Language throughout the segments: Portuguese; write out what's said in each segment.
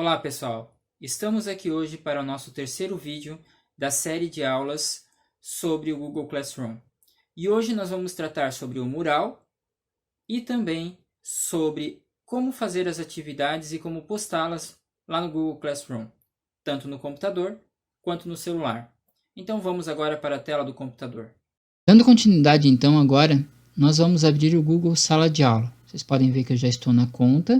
Olá pessoal, estamos aqui hoje para o nosso terceiro vídeo da série de aulas sobre o Google Classroom. E hoje nós vamos tratar sobre o mural e também sobre como fazer as atividades e como postá-las lá no Google Classroom, tanto no computador quanto no celular. Então vamos agora para a tela do computador. Dando continuidade então agora, nós vamos abrir o Google Sala de Aula. Vocês podem ver que eu já estou na conta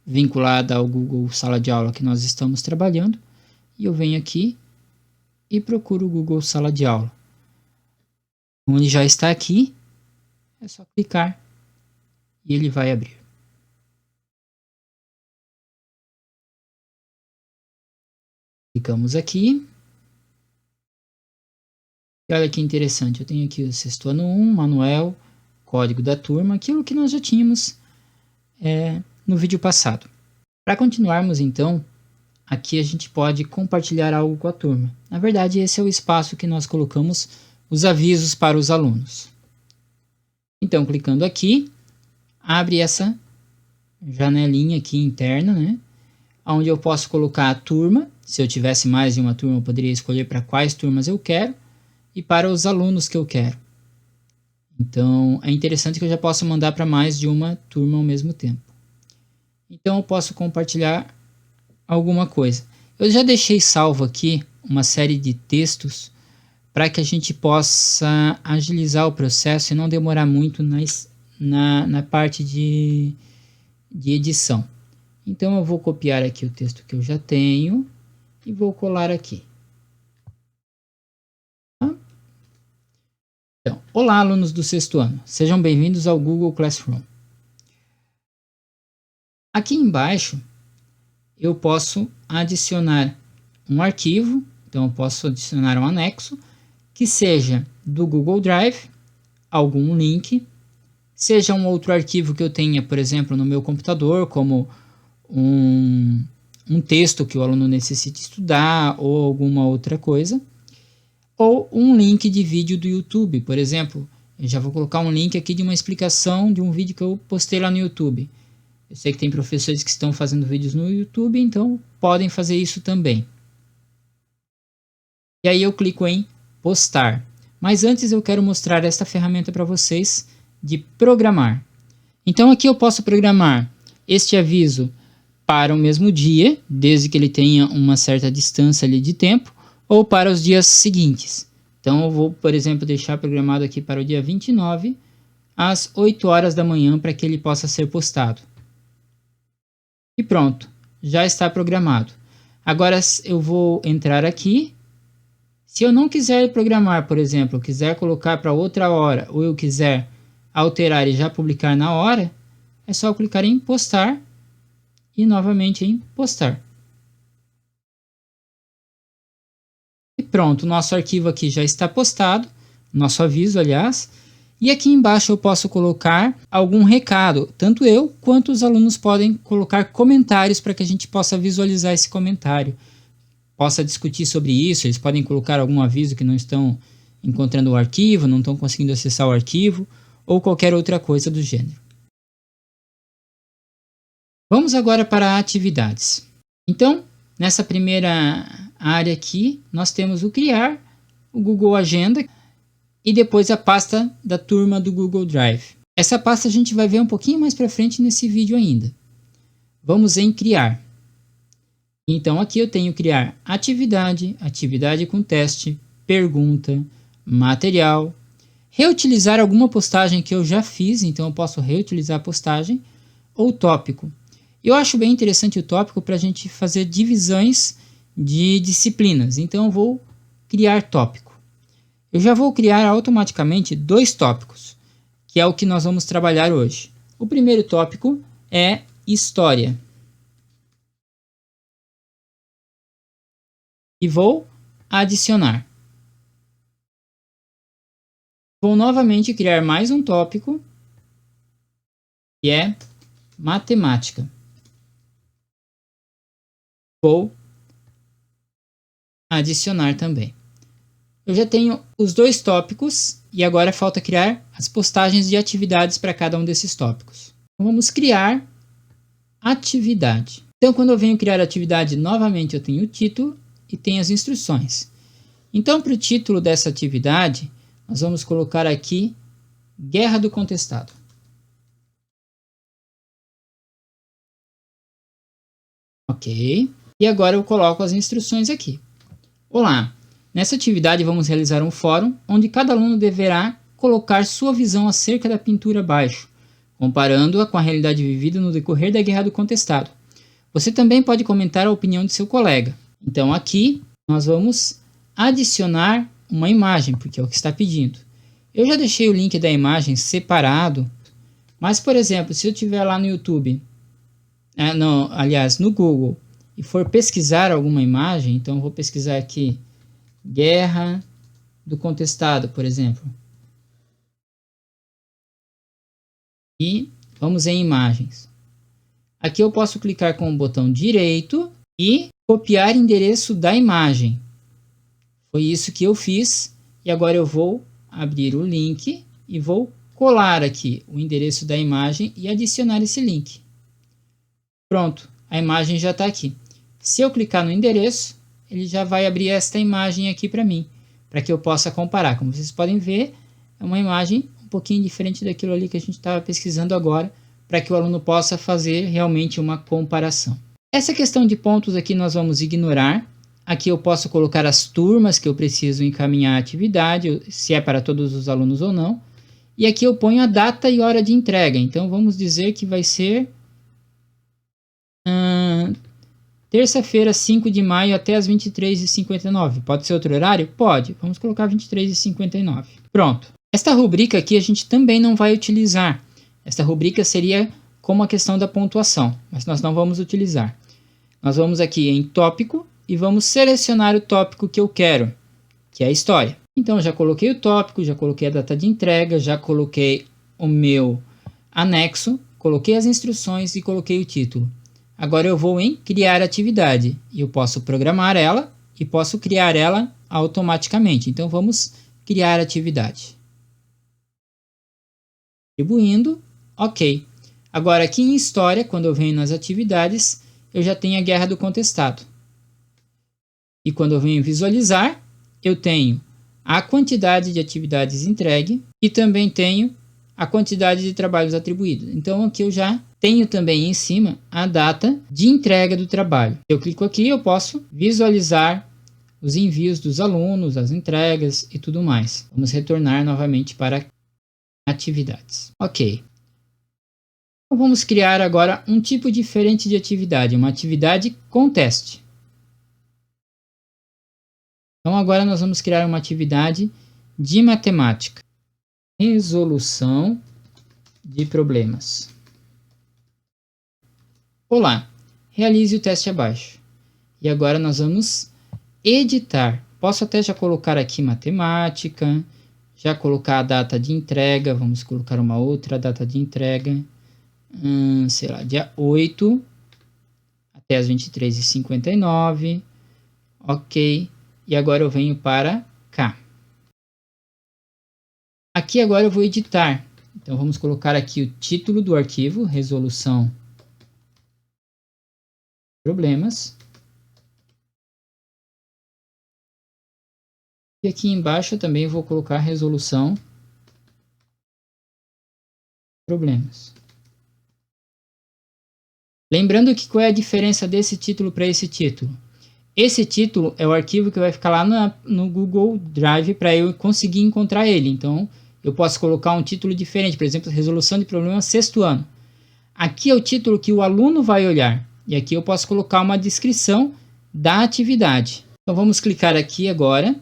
vinculada ao Google Sala de Aula que nós estamos trabalhando. E eu venho aqui e procuro o Google Sala de Aula. Como ele já está aqui, é só clicar e ele vai abrir. Clicamos aqui. E olha que interessante, eu tenho aqui o sexto ano 1, manual, código da turma, aquilo que nós já tínhamos no vídeo passado. Para continuarmos então, aqui a gente pode compartilhar algo com a turma. Na verdade, esse é o espaço que nós colocamos os avisos para os alunos. Então, clicando aqui, abre essa janelinha aqui interna, né? Onde eu posso colocar a turma. Se eu tivesse mais de uma turma, eu poderia escolher para quais turmas eu quero e para os alunos que eu quero. Então, é interessante que eu já posso mandar para mais de uma turma ao mesmo tempo. Então, eu posso compartilhar alguma coisa. Eu já deixei salvo aqui uma série de textos para que a gente possa agilizar o processo e não demorar muito na parte de edição. Então, eu vou copiar aqui o texto que eu já tenho e vou colar aqui. Então, olá, alunos do sexto ano. Sejam bem-vindos ao Google Classroom. Aqui embaixo, eu posso adicionar um arquivo, então eu posso adicionar um anexo, que seja do Google Drive, algum link, seja um outro arquivo que eu tenha, por exemplo, no meu computador, como um texto que o aluno necessite estudar ou alguma outra coisa, ou um link de vídeo do YouTube, por exemplo. Eu já vou colocar um link aqui de uma explicação de um vídeo que eu postei lá no YouTube. Eu sei que tem professores que estão fazendo vídeos no YouTube, então podem fazer isso também. E aí eu clico em postar. Mas antes eu quero mostrar esta ferramenta para vocês de programar. Então aqui eu posso programar este aviso para o mesmo dia, desde que ele tenha uma certa distância ali de tempo, ou para os dias seguintes. Então eu vou, por exemplo, deixar programado aqui para o dia 29, às 8 horas da manhã, para que ele possa ser postado. E pronto, já está programado. Agora eu vou entrar aqui. Se eu não quiser programar, por exemplo, eu quiser colocar para outra hora, ou eu quiser alterar e já publicar na hora, é só clicar em postar e novamente em postar. E pronto, nosso arquivo aqui já está postado, nosso aviso, aliás. E aqui embaixo eu posso colocar algum recado, tanto eu quanto os alunos podem colocar comentários para que a gente possa visualizar esse comentário, possa discutir sobre isso. Eles podem colocar algum aviso que não estão encontrando o arquivo, não estão conseguindo acessar o arquivo, ou qualquer outra coisa do gênero. Vamos agora para atividades. Então, nessa primeira área aqui, nós temos o criar, o Google Agenda, e depois a pasta da turma do Google Drive. Essa pasta a gente vai ver um pouquinho mais para frente nesse vídeo ainda. Vamos em criar. Então aqui eu tenho criar atividade, atividade com teste, pergunta, material, reutilizar alguma postagem que eu já fiz, então eu posso reutilizar a postagem, ou tópico. Eu acho bem interessante o tópico para a gente fazer divisões de disciplinas, então eu vou criar tópico. Eu já vou criar automaticamente dois tópicos, que é o que nós vamos trabalhar hoje. O primeiro tópico é História. E vou adicionar. Vou novamente criar mais um tópico, que é Matemática. Vou adicionar também. Eu já tenho os dois tópicos e agora falta criar as postagens de atividades para cada um desses tópicos. Então, vamos criar atividade. Então, quando eu venho criar a atividade, novamente eu tenho o título e tenho as instruções. Então, para o título dessa atividade, nós vamos colocar aqui Guerra do Contestado. Ok. E agora eu coloco as instruções aqui. Olá, nessa atividade vamos realizar um fórum onde cada aluno deverá colocar sua visão acerca da pintura abaixo, comparando-a com a realidade vivida no decorrer da Guerra do Contestado. Você também pode comentar a opinião de seu colega. Então aqui nós vamos adicionar uma imagem, porque é o que está pedindo. Eu já deixei o link da imagem separado, mas por exemplo, se eu estiver lá no YouTube, no Google, e for pesquisar alguma imagem, então eu vou pesquisar aqui Guerra do Contestado, por exemplo. E vamos em imagens. Aqui eu posso clicar com o botão direito e copiar endereço da imagem. Foi isso que eu fiz e agora eu vou abrir o link e vou colar aqui o endereço da imagem e adicionar esse link. Pronto, a imagem já está aqui. Se eu clicar no endereço, ele já vai abrir esta imagem aqui para mim, para que eu possa comparar. Como vocês podem ver, é uma imagem um pouquinho diferente daquilo ali que a gente estava pesquisando agora, para que o aluno possa fazer realmente uma comparação. Essa questão de pontos aqui nós vamos ignorar. Aqui eu posso colocar as turmas que eu preciso encaminhar a atividade, se é para todos os alunos ou não. E aqui eu ponho a data e hora de entrega. Então vamos dizer que vai ser terça-feira, 5 de maio, até as 23h59. Pode ser outro horário? Pode. Vamos colocar 23h59. Pronto. Esta rubrica aqui a gente também não vai utilizar. Esta rubrica seria como a questão da pontuação, mas nós não vamos utilizar. Nós vamos aqui em tópico e vamos selecionar o tópico que eu quero, que é a história. Então, já coloquei o tópico, já coloquei a data de entrega, já coloquei o meu anexo, coloquei as instruções e coloquei o título. Agora eu vou em criar atividade e eu posso programar ela e posso criar ela automaticamente. Então vamos criar atividade. Distribuindo, ok. Agora aqui em história, quando eu venho nas atividades, eu já tenho a Guerra do Contestado. E quando eu venho visualizar, eu tenho a quantidade de atividades entregue e também tenho a quantidade de trabalhos atribuídos. Então aqui eu já tenho também em cima a data de entrega do trabalho. Eu clico aqui, eu posso visualizar os envios dos alunos, as entregas e tudo mais. Vamos retornar novamente para atividades. Ok. Então, vamos criar agora um tipo diferente de atividade, uma atividade com teste. Então agora nós vamos criar uma atividade de matemática. Resolução de problemas. Olá, realize o teste abaixo. E agora nós vamos editar. Posso até já colocar aqui matemática, já colocar a data de entrega, vamos colocar uma outra data de entrega, sei lá, dia 8 até as 23h59, ok, e agora eu venho para cá. Aqui agora eu vou editar, então vamos colocar aqui o título do arquivo, resolução problemas. E aqui embaixo eu também vou colocar resolução problemas. Lembrando que qual é a diferença desse título para esse título? Esse título é o arquivo que vai ficar lá no Google Drive para eu conseguir encontrar ele. Então, eu posso colocar um título diferente, por exemplo, resolução de problemas sexto ano. Aqui é o título que o aluno vai olhar. E aqui eu posso colocar uma descrição da atividade. Então, vamos clicar aqui agora.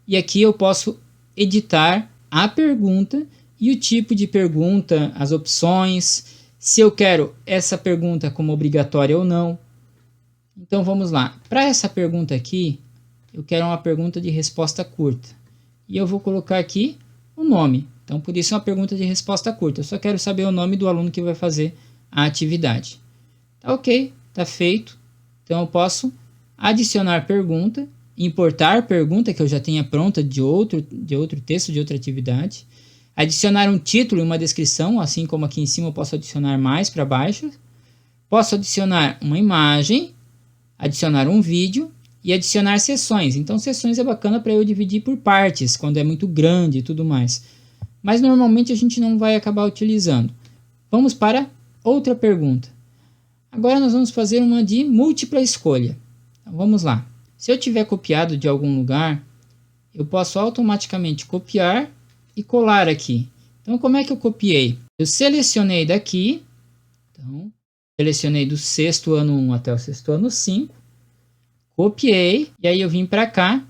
E aqui eu posso editar a pergunta e o tipo de pergunta, as opções, se eu quero essa pergunta como obrigatória ou não. Então vamos lá. Para essa pergunta aqui, eu quero uma pergunta de resposta curta. E eu vou colocar aqui o nome. Então por isso é uma pergunta de resposta curta. Eu só quero saber o nome do aluno que vai fazer a atividade. Tá ok, tá feito. Então eu posso adicionar pergunta, importar pergunta que eu já tenha pronta de outro texto, de outra atividade. Adicionar um título e uma descrição, assim como aqui em cima eu posso adicionar mais para baixo. Posso adicionar uma imagem, adicionar um vídeo e adicionar sessões. Então, sessões é bacana para eu dividir por partes, quando é muito grande e tudo mais. Mas normalmente a gente não vai acabar utilizando. Vamos para outra pergunta. Agora nós vamos fazer uma de múltipla escolha. Então, vamos lá. Se eu tiver copiado de algum lugar, eu posso automaticamente copiar e colar aqui. Então, como é que eu copiei? Eu selecionei daqui. Então, selecionei do sexto ano 1 até o sexto ano 5. Copiei. E aí eu vim para cá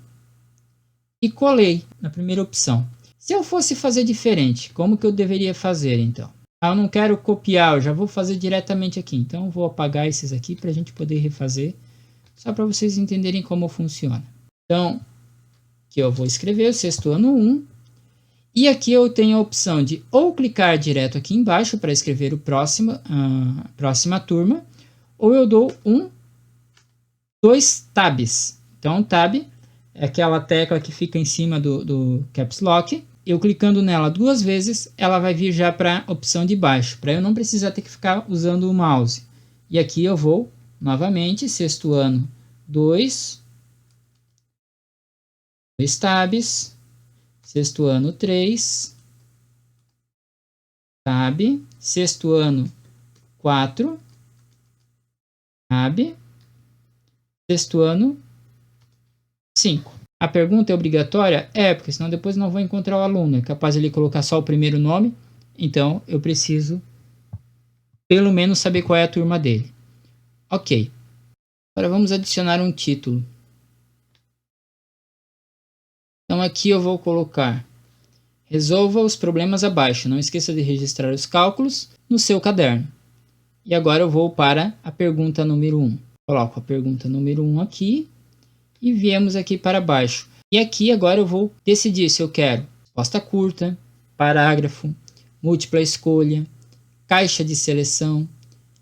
e colei na primeira opção. Se eu fosse fazer diferente, como que eu deveria fazer então? Eu não quero copiar, eu já vou fazer diretamente aqui. Então, eu vou apagar esses aqui para a gente poder refazer. Só para vocês entenderem como funciona. Então, aqui eu vou escrever o sexto ano 1. E aqui eu tenho a opção de ou clicar direto aqui embaixo para escrever a próxima turma, ou eu dou dois tabs. Então, tab é aquela tecla que fica em cima do Caps Lock. Eu clicando nela 2 vezes, ela vai vir já para a opção de baixo, para eu não precisar ter que ficar usando o mouse. E aqui eu vou, novamente, sexto ano 2, 2 tabs, sexto ano 3, tab, sexto ano 4, tab, sexto ano 5. A pergunta é obrigatória? É, porque senão depois não vou encontrar o aluno. É capaz de ele colocar só o primeiro nome. Então, eu preciso pelo menos saber qual é a turma dele. Ok. Agora vamos adicionar um título. Então, aqui eu vou colocar: resolva os problemas abaixo. Não esqueça de registrar os cálculos no seu caderno. E agora eu vou para a pergunta número 1. Coloco a pergunta número 1 aqui. E viemos aqui para baixo. E aqui agora eu vou decidir se eu quero resposta curta, parágrafo, múltipla escolha, caixa de seleção,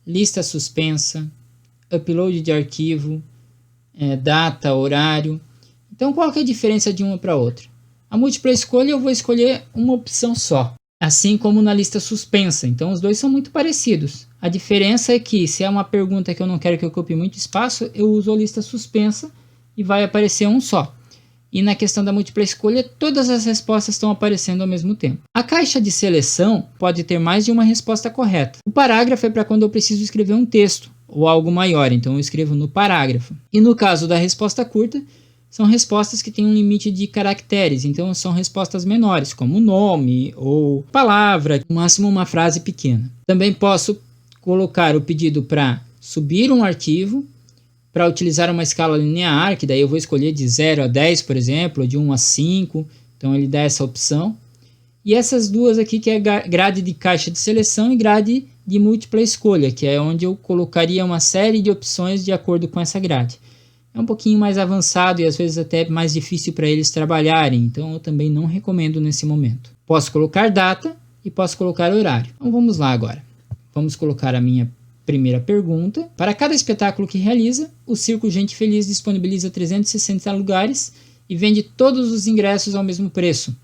lista suspensa, upload de arquivo, data, horário. Então, qual que é a diferença de uma para outra? A múltipla escolha eu vou escolher uma opção só, assim como na lista suspensa. Então, os dois são muito parecidos. A diferença é que, se é uma pergunta que eu não quero que ocupe muito espaço, eu uso a lista suspensa e vai aparecer um só. E na questão da múltipla escolha, todas as respostas estão aparecendo ao mesmo tempo. A caixa de seleção pode ter mais de uma resposta correta. O parágrafo é para quando eu preciso escrever um texto ou algo maior, então eu escrevo no parágrafo. E no caso da resposta curta, são respostas que têm um limite de caracteres, então são respostas menores, como nome ou palavra, no máximo uma frase pequena. Também posso colocar o pedido para subir um arquivo, para utilizar uma escala linear, que daí eu vou escolher de 0 a 10, por exemplo, ou de 1 a 5, então ele dá essa opção. E essas duas aqui, que é grade de caixa de seleção e grade de múltipla escolha, que é onde eu colocaria uma série de opções de acordo com essa grade. É um pouquinho mais avançado e às vezes até mais difícil para eles trabalharem, então eu também não recomendo nesse momento. Posso colocar data e posso colocar horário. Então vamos lá agora. Vamos colocar a minha primeira pergunta. Para cada espetáculo que realiza, o Circo Gente Feliz disponibiliza 360 lugares e vende todos os ingressos ao mesmo preço.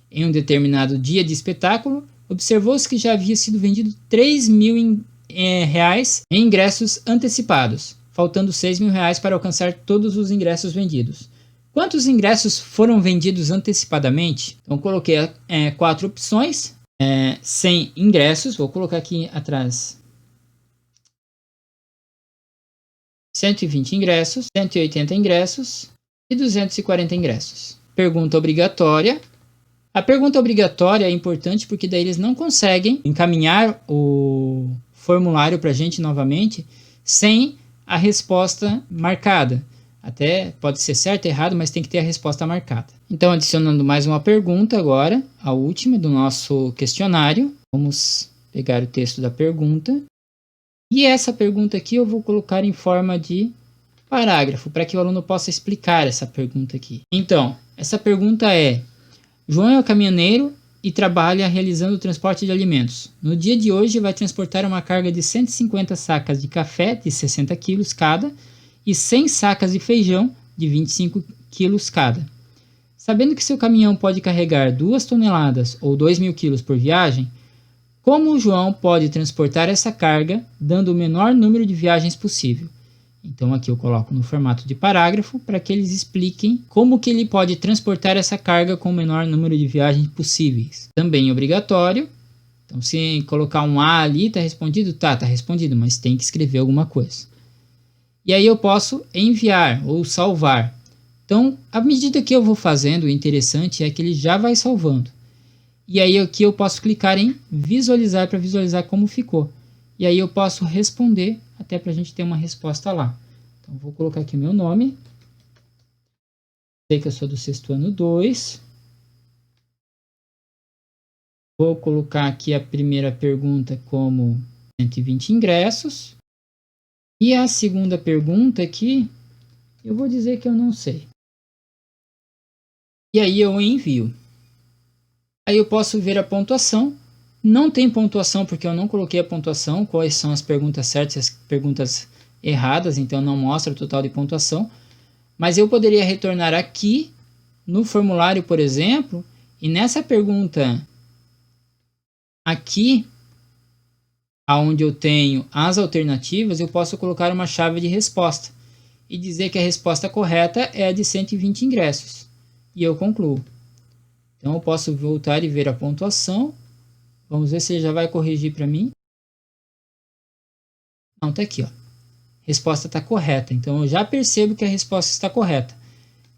Em um determinado dia de espetáculo, observou-se que já havia sido vendido 3 mil reais em ingressos antecipados, faltando 6 mil reais para alcançar todos os ingressos vendidos. Quantos ingressos foram vendidos antecipadamente? Então, coloquei 4 opções. 100 ingressos, vou colocar aqui atrás 120 ingressos, 180 ingressos e 240 ingressos. Pergunta obrigatória. A pergunta obrigatória é importante porque daí eles não conseguem encaminhar o formulário para a gente novamente sem a resposta marcada. Até pode ser certo ou errado, mas tem que ter a resposta marcada. Então, adicionando mais uma pergunta agora, a última do nosso questionário. Vamos pegar o texto da pergunta. E essa pergunta aqui eu vou colocar em forma de parágrafo, para que o aluno possa explicar essa pergunta aqui. Então, essa pergunta é: João é o caminhoneiro e trabalha realizando o transporte de alimentos. No dia de hoje vai transportar uma carga de 150 sacas de café de 60 quilos cada e 100 sacas de feijão de 25 quilos cada. Sabendo que seu caminhão pode carregar 2 toneladas ou 2.000 quilos por viagem, Como o João pode transportar essa carga dando o menor número de viagens possível? Então aqui eu coloco no formato de parágrafo para que eles expliquem como que ele pode transportar essa carga com o menor número de viagens possíveis. Também obrigatório. Então se colocar um A ali, está respondido? Tá respondido, mas tem que escrever alguma coisa. E aí eu posso enviar ou salvar. Então, à medida que eu vou fazendo, o interessante é que ele já vai salvando. E aí aqui eu posso clicar em visualizar para visualizar como ficou. E aí eu posso responder até para a gente ter uma resposta lá. Então vou colocar aqui meu nome. Sei que eu sou do 6º ano 2. Vou colocar aqui a primeira pergunta como 120 ingressos. E a segunda pergunta aqui, eu vou dizer que eu não sei. E aí eu envio. Aí eu posso ver a pontuação. Não tem pontuação porque eu não coloquei a pontuação, quais são as perguntas certas e as perguntas erradas, então não mostra o total de pontuação. Mas eu poderia retornar aqui no formulário, por exemplo, e nessa pergunta aqui, onde eu tenho as alternativas, eu posso colocar uma chave de resposta e dizer que a resposta correta é a de 120 ingressos. E eu concluo. Então eu posso voltar e ver a pontuação. Vamos ver se ele já vai corrigir para mim. Não, está aqui, ó. Resposta está correta. Então eu já percebo que a resposta está correta.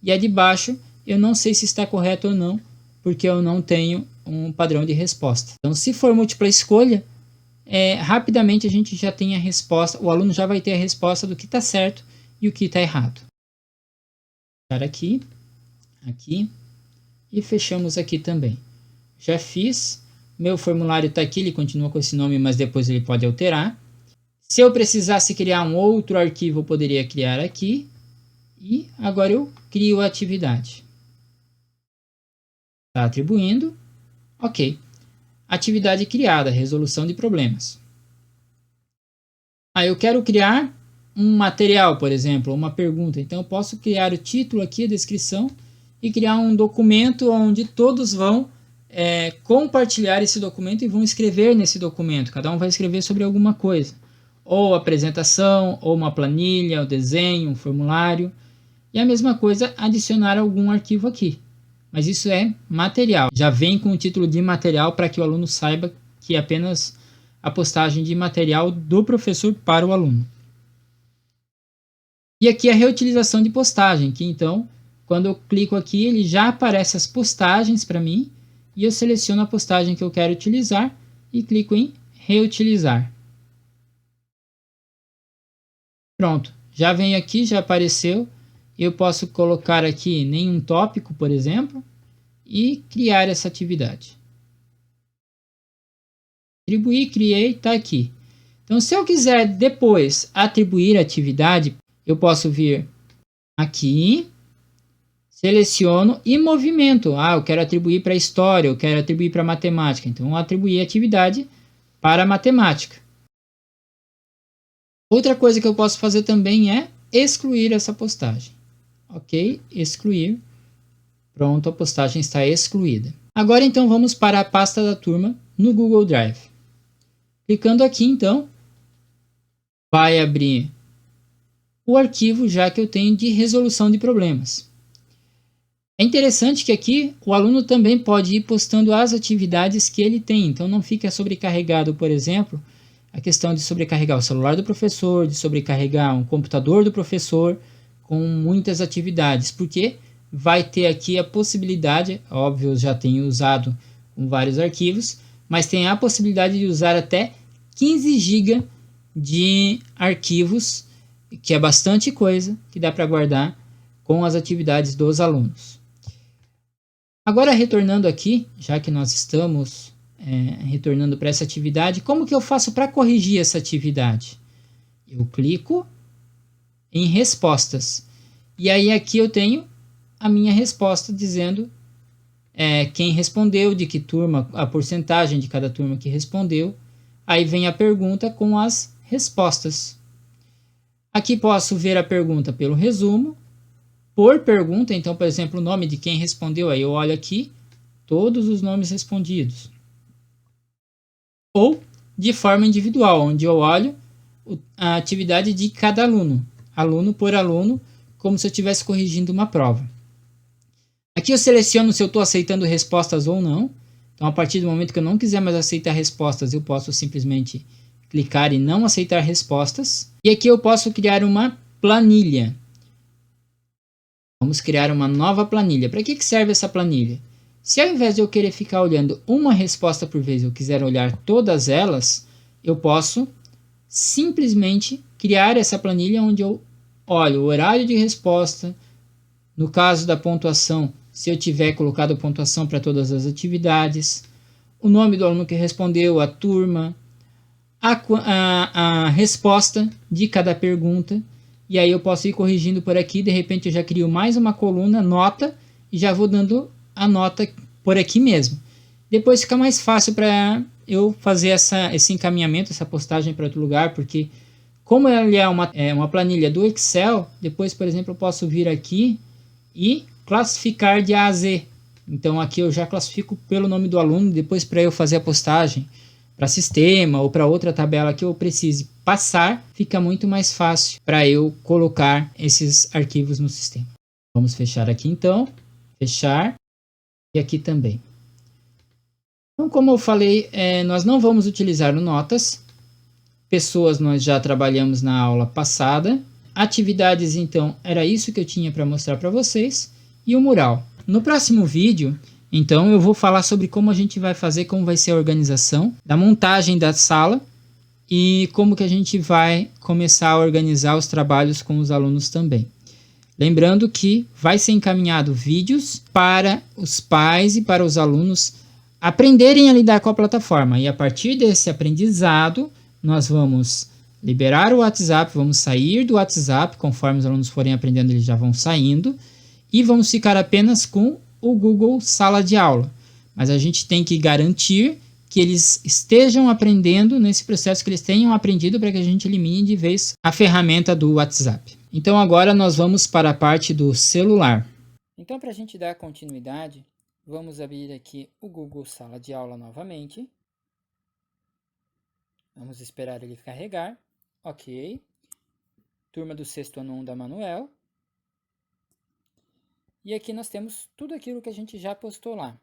E a de baixo eu não sei se está correta ou não, porque eu não tenho um padrão de resposta. Então se for múltipla escolha, rapidamente a gente já tem a resposta, o aluno já vai ter a resposta do que está certo e o que está errado. Vou aqui, aqui e fechamos aqui também. Já fiz. Meu formulário está aqui, ele continua com esse nome, mas depois ele pode alterar. Se eu precisasse criar um outro arquivo, eu poderia criar aqui. E agora eu crio a atividade. Está atribuindo. Ok. Atividade criada, resolução de problemas. Eu quero criar um material, por exemplo, uma pergunta. Então eu posso criar o título aqui, a descrição, e criar um documento onde todos vão compartilhar esse documento e vão escrever nesse documento. Cada um vai escrever sobre alguma coisa. Ou apresentação, ou uma planilha, um desenho, um formulário. E a mesma coisa, adicionar algum arquivo aqui. Mas isso é material. Já vem com o título de material para que o aluno saiba que é apenas a postagem de material do professor para o aluno. E aqui a reutilização de postagem, que então, quando eu clico aqui, ele já aparece as postagens para mim. E eu seleciono a postagem que eu quero utilizar e clico em reutilizar. Pronto, já vem aqui, já apareceu. Eu posso colocar aqui nenhum tópico, por exemplo, e criar essa atividade. Atribuir, criei, está aqui. Então, se eu quiser depois atribuir a atividade, eu posso vir aqui. Seleciono e movimento. Eu quero atribuir para história, eu quero atribuir para matemática. Então, eu atribuí a atividade para matemática. Outra coisa que eu posso fazer também é excluir essa postagem. Ok, excluir. Pronto, a postagem está excluída. Agora, então, vamos para a pasta da turma no Google Drive. Clicando aqui, então, vai abrir o arquivo já que eu tenho de resolução de problemas. É interessante que aqui o aluno também pode ir postando as atividades que ele tem, então não fica sobrecarregado, por exemplo, a questão de sobrecarregar o celular do professor, de sobrecarregar um computador do professor com muitas atividades, porque vai ter aqui a possibilidade, óbvio, eu já tenho usado com vários arquivos, mas tem a possibilidade de usar até 15 GB de arquivos, que é bastante coisa que dá para guardar com as atividades dos alunos. Agora, retornando aqui, já que nós estamos retornando para essa atividade, como que eu faço para corrigir essa atividade? Eu clico em respostas. E aí aqui eu tenho a minha resposta dizendo quem respondeu, de que turma, a porcentagem de cada turma que respondeu. Aí vem a pergunta com as respostas. Aqui posso ver a pergunta pelo resumo. Por pergunta, então, por exemplo, o nome de quem respondeu, aí eu olho aqui, todos os nomes respondidos. ou de forma individual, onde eu olho a atividade de cada aluno, aluno por aluno, como se eu estivesse corrigindo uma prova. Aqui eu seleciono se eu estou aceitando respostas ou não. Então, a partir do momento que eu não quiser mais aceitar respostas, eu posso simplesmente clicar em não aceitar respostas. E aqui eu posso criar uma planilha. Vamos criar uma nova planilha. Para que serve essa planilha? Se ao invés de eu querer ficar olhando uma resposta por vez, eu quiser olhar todas elas, eu posso simplesmente criar essa planilha onde eu olho o horário de resposta. No caso da pontuação, se eu tiver colocado pontuação para todas as atividades, o nome do aluno que respondeu, a turma, a resposta de cada pergunta, e aí eu posso ir corrigindo por aqui. De repente eu já crio mais uma coluna, nota, e já vou dando a nota por aqui mesmo. Depois fica mais fácil para eu fazer esse encaminhamento, essa postagem para outro lugar, porque como ele é uma planilha do Excel, depois, por exemplo, eu posso vir aqui e classificar de A a Z. Então aqui eu já classifico pelo nome do aluno, depois para eu fazer a postagem para sistema ou para outra tabela que eu precise passar, fica muito mais fácil para eu colocar esses arquivos no sistema. Vamos fechar aqui então, fechar, e aqui também. Então, como eu falei, nós não vamos utilizar o notas, pessoas nós já trabalhamos na aula passada, atividades então era isso que eu tinha para mostrar para vocês, e o mural. No próximo vídeo, então, eu vou falar sobre como a gente vai fazer, como vai ser a organização da montagem da sala e como que a gente vai começar a organizar os trabalhos com os alunos também. Lembrando que vai ser encaminhado vídeos para os pais e para os alunos aprenderem a lidar com a plataforma. E a partir desse aprendizado, nós vamos liberar o WhatsApp, vamos sair do WhatsApp, conforme os alunos forem aprendendo, eles já vão saindo, e vamos ficar apenas com o Google Sala de Aula. Mas a gente tem que garantir que eles estejam aprendendo nesse processo, que eles tenham aprendido, para que a gente elimine de vez a ferramenta do WhatsApp. Então agora nós vamos para a parte do celular. Então, para a gente dar continuidade, vamos abrir aqui o Google Sala de Aula novamente. Vamos esperar ele carregar. Ok. Turma do 6º ano 1 da Manuel. E aqui nós temos tudo aquilo que a gente já postou lá.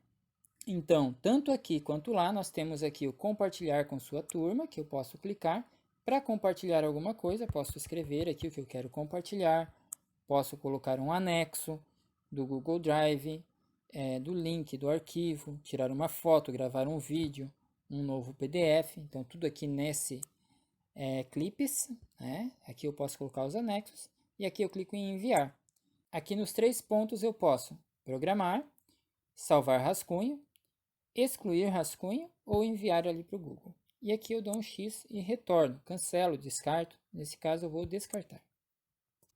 Então, tanto aqui quanto lá, nós temos aqui o compartilhar com sua turma, que eu posso clicar. Para compartilhar alguma coisa, posso escrever aqui o que eu quero compartilhar. Posso colocar um anexo do Google Drive, do link do arquivo, tirar uma foto, gravar um vídeo, um novo PDF. Então, tudo aqui nesse clips, né? Aqui eu posso colocar os anexos. E aqui eu clico em enviar. Aqui nos 3 pontos eu posso programar, salvar rascunho, excluir rascunho ou enviar ali para o Google. E aqui eu dou um X e retorno, cancelo, descarto. Nesse caso eu vou descartar.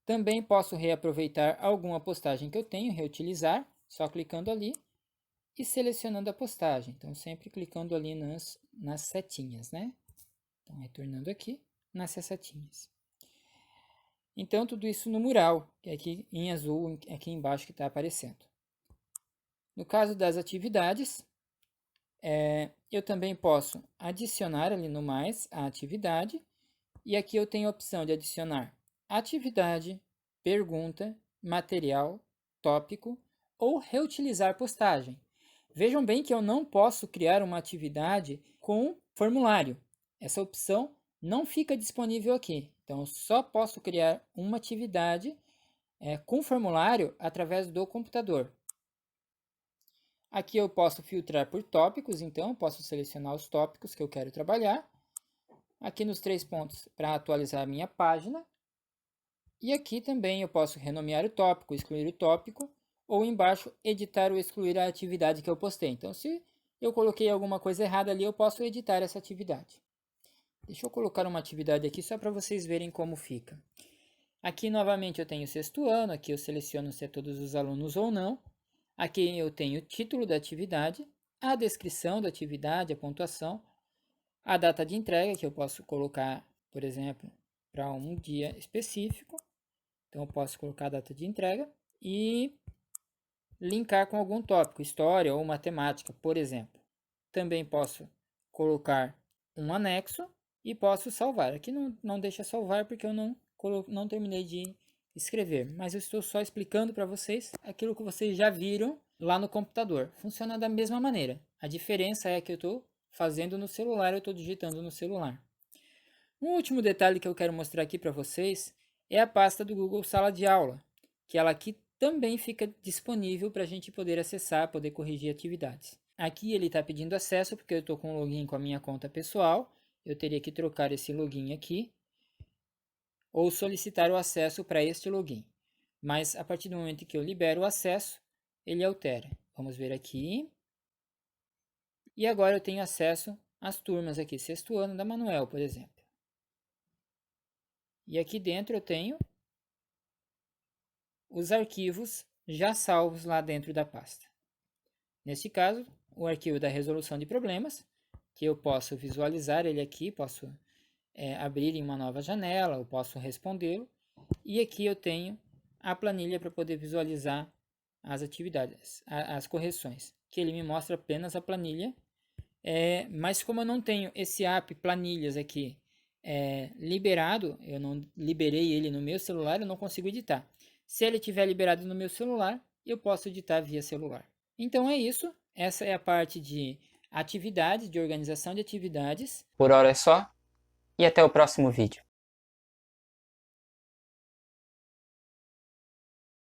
Também posso reaproveitar alguma postagem que eu tenho, reutilizar, só clicando ali e selecionando a postagem. Então sempre clicando ali nas setinhas, né? Então retornando aqui, nessas setinhas. Então, tudo isso no mural, que é aqui em azul, aqui embaixo que está aparecendo. No caso das atividades, eu também posso adicionar ali no mais a atividade. E aqui eu tenho a opção de adicionar atividade, pergunta, material, tópico ou reutilizar postagem. Vejam bem que eu não posso criar uma atividade com formulário. Essa opção não fica disponível aqui. Então, eu só posso criar uma atividade com formulário através do computador. Aqui eu posso filtrar por tópicos, então eu posso selecionar os tópicos que eu quero trabalhar. Aqui nos 3 pontos para atualizar a minha página. E aqui também eu posso renomear o tópico, excluir o tópico, ou embaixo editar ou excluir a atividade que eu postei. Então, se eu coloquei alguma coisa errada ali, eu posso editar essa atividade. Deixa eu colocar uma atividade aqui só para vocês verem como fica. Aqui novamente eu tenho o 6º ano, aqui eu seleciono se é todos os alunos ou não. Aqui eu tenho o título da atividade, a descrição da atividade, a pontuação, a data de entrega, que eu posso colocar, por exemplo, para um dia específico. Então eu posso colocar a data de entrega e linkar com algum tópico, história ou matemática, por exemplo. Também posso colocar um anexo e posso salvar. Aqui não deixa salvar porque eu não terminei de escrever, mas eu estou só explicando para vocês aquilo que vocês já viram lá no computador. Funciona da mesma maneira. A diferença é que eu estou fazendo no celular, eu estou digitando no celular. Um último detalhe que eu quero mostrar aqui para vocês é a pasta do Google Sala de Aula, que ela aqui também fica disponível para a gente poder acessar, poder corrigir atividades. Aqui ele está pedindo acesso porque eu estou com login com a minha conta pessoal, eu teria que trocar esse login aqui ou solicitar o acesso para este login. Mas a partir do momento que eu libero o acesso, ele altera. Vamos ver aqui. E agora eu tenho acesso às turmas aqui, sexto ano da Manuel, por exemplo. E aqui dentro eu tenho os arquivos já salvos lá dentro da pasta. Neste caso, o arquivo da resolução de problemas, que eu posso visualizar ele aqui, posso abrir em uma nova janela, eu posso respondê-lo. E aqui eu tenho a planilha para poder visualizar as atividades, as correções, que ele me mostra apenas a planilha. Mas como eu não tenho esse app planilhas aqui liberado, eu não liberei ele no meu celular, eu não consigo editar. Se ele estiver liberado no meu celular, eu posso editar via celular. Então é isso, essa é a parte de atividades, de organização de atividades. Por hora é só, e até o próximo vídeo.